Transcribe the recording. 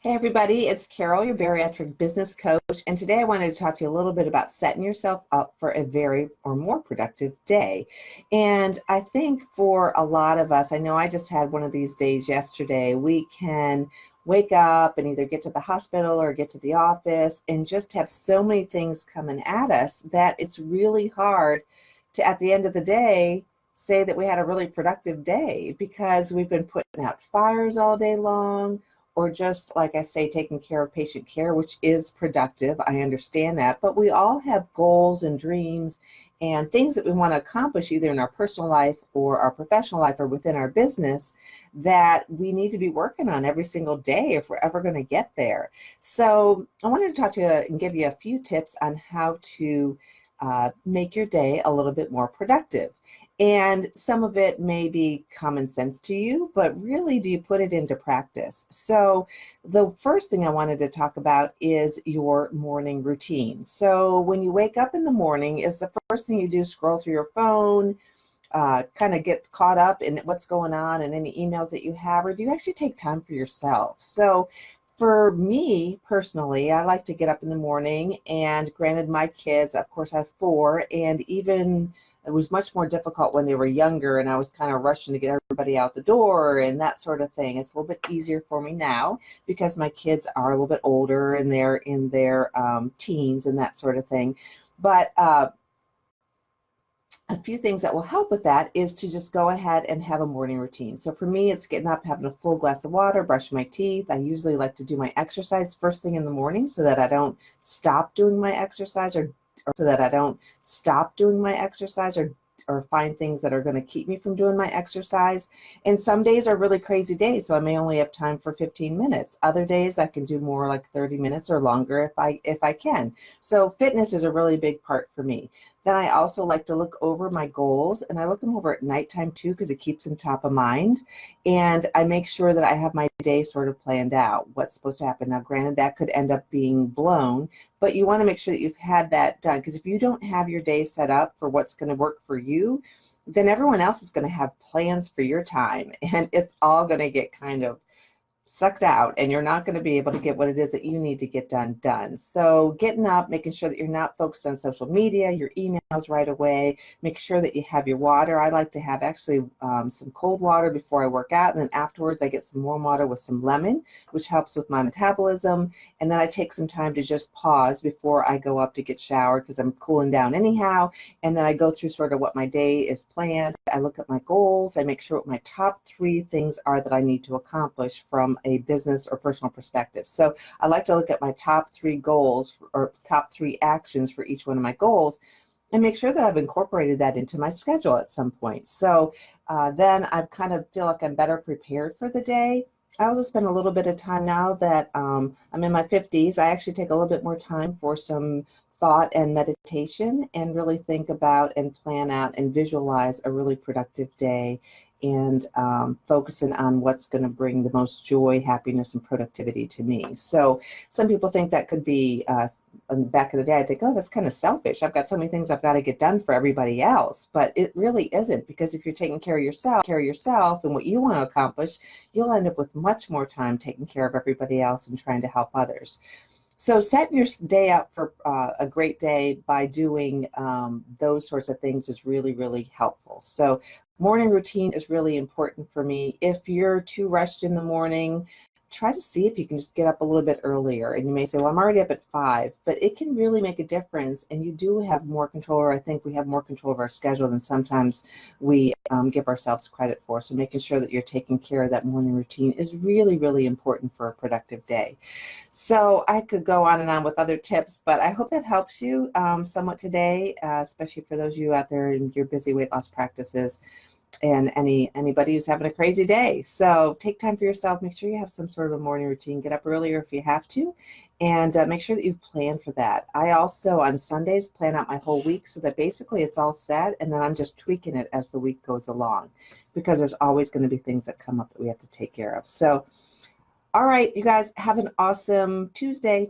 Hey everybody, it's Carol, your bariatric business coach, and today I wanted to talk to you a little bit about setting yourself up for a very or more productive day. And I think for a lot of us, I know I just had one of these days yesterday, we can wake up and either get to the hospital or get to the office and just have so many things coming at us that it's really hard to, at the end of the day, say that we had a really productive day because we've been putting out fires all day long, or just, like I say, taking care of patient care, which is productive. I understand that. But we all have goals and dreams and things that we want to accomplish either in our personal life or our professional life or within our business that we need to be working on every single day if we're ever going to get there. So I wanted to talk to you and give you a few tips on how to make your day a little bit more productive. And some of it may be common sense to you, but really, do you put it into practice? So the first thing I wanted to talk about is your morning routine. So when you wake up in the morning, is the first thing you do scroll through your phone, kind of get caught up in what's going on and any emails that you have, or do you actually take time for yourself? So for me personally, I like to get up in the morning, and granted, my kids, of course, I have four, and even it was much more difficult when they were younger and I was kind of rushing to get everybody out the door and that sort of thing. It's a little bit easier for me now because my kids are a little bit older and they're in their teens and that sort of thing. But a few things that will help with that is to just go ahead and have a morning routine. So for me, it's getting up, having a full glass of water, brushing my teeth. I usually like to do my exercise first thing in the morning so that I don't stop doing my exercise or so that I don't stop doing my exercise or find things that are going to keep me from doing my exercise. And some days are really crazy days, so I may only have time for 15 minutes. Other days I can do more like 30 minutes or longer if I can. So fitness is a really big part for me. Then I also like to look over my goals, and I look them over at nighttime too because it keeps them top of mind. And I make sure that I have my day sort of planned out, what's supposed to happen. Now, granted, that could end up being blown, but you want to make sure that you've had that done, because if you don't have your day set up for what's going to work for you, then everyone else is going to have plans for your time, and it's all going to get kind of sucked out, and you're not going to be able to get what it is that you need to get done. So getting up, making sure that you're not focused on social media, your emails right away, make sure that you have your water. I like to have actually some cold water before I work out, and then afterwards I get some warm water with some lemon, which helps with my metabolism. And then I take some time to just pause before I go up to get showered because I'm cooling down anyhow. And then I go through sort of what my day is planned. I look at my goals. I make sure what my top 3 things are that I need to accomplish from a business or personal perspective. So I like to look at my top 3 goals or top 3 actions for each one of my goals and make sure that I've incorporated that into my schedule at some point. So then I kind of feel like I'm better prepared for the day. I also spend a little bit of time now that I'm in my 50s. I actually take a little bit more time for some thought and meditation and really think about and plan out and visualize a really productive day and focusing on what's going to bring the most joy, happiness, and productivity to me. So some people think that could be, in the back of the day, I think, oh, that's kind of selfish. I've got so many things I've got to get done for everybody else. But it really isn't, because if you're taking care of yourself and what you want to accomplish, you'll end up with much more time taking care of everybody else and trying to help others. So setting your day up for a great day by doing those sorts of things is really, really helpful. So morning routine is really important for me. If you're too rushed in the morning, try to see if you can just get up a little bit earlier. And you may say, well, I'm already up at 5, but it can really make a difference. And you do have more control, or I think we have more control of our schedule than sometimes we give ourselves credit for. So making sure that you're taking care of that morning routine is really, really important for a productive day. So I could go on and on with other tips, but I hope that helps you somewhat today, especially for those of you out there in your busy weight loss practices and anybody who's having a crazy day. So take time for yourself. Make sure you have some sort of a morning routine. Get up earlier if you have to, and make sure that you've planned for that. I also, on Sundays, plan out my whole week so that basically it's all set, and then I'm just tweaking it as the week goes along, because there's always going to be things that come up that we have to take care of. So, all right, you guys, have an awesome Tuesday.